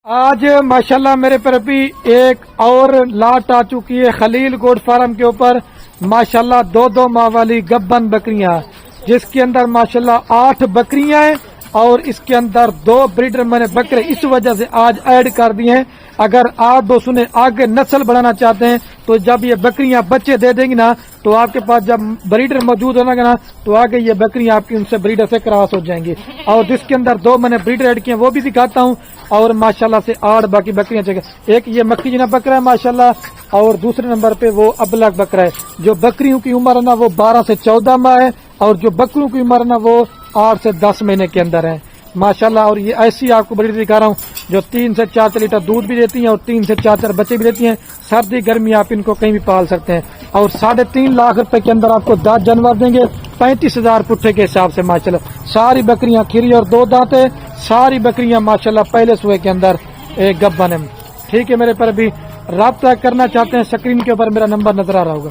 آج ماشاءاللہ میرے پر بھی ایک اور لاٹ آ چکی ہے خلیل گوڈ فارم کے اوپر ماشاءاللہ 2 ماہ والی گبن بکریاں، جس کے اندر ماشاءاللہ 8 بکریاں ہیں اور اس کے اندر 2 بریڈر میں نے بکرے اس وجہ سے آج ایڈ کر دیے ہیں۔ اگر آپ دوستوں نے آگے نسل بڑھانا چاہتے ہیں تو جب یہ بکریاں بچے دے دیں گی نا تو آپ کے پاس جب بریڈر موجود ہونا گا نا تو آگے یہ بکریاں آپ کی ان سے بریڈر سے کراس ہو جائیں گی، اور جس کے اندر 2 میں نے بریڈر ایڈ کیے ہیں وہ بھی دکھاتا ہوں، اور ماشاءاللہ سے 8 باقی بکریاں چاہیے۔ ایک یہ مکھی جنا بکرا ہے ماشاءاللہ، اور دوسرے نمبر پہ وہ ابلک بکرا ہے۔ جو بکریوں کی عمر ہے نا وہ 12 سے 14 ماہ ہے، اور جو بکروں کی عمر ہے نا وہ 8 سے 10 مہینے کے اندر ہے ماشاءاللہ۔ اور یہ ایسی آپ کو بریڈر دکھا رہا ہوں جو 3 سے 4 لیٹر دودھ بھی دیتی ہیں اور 3 سے 4 بچے بھی دیتی ہیں۔ سردی گرمی آپ ان کو کہیں بھی پال سکتے ہیں، اور 3.5 لاکھ روپے کے اندر آپ کو 10 جانور دیں گے 35,000 پٹھے کے حساب سے ماشاءاللہ۔ ساری بکریاں کھری اور 2 دانت ہے، ساری بکریاں ماشاءاللہ پہلے سوئے کے اندر ایک گبن ہے۔ ٹھیک ہے، میرے پر بھی رابطہ کرنا چاہتے ہیں اسکرین کے اوپر میرا نمبر نظر آ رہا ہوگا۔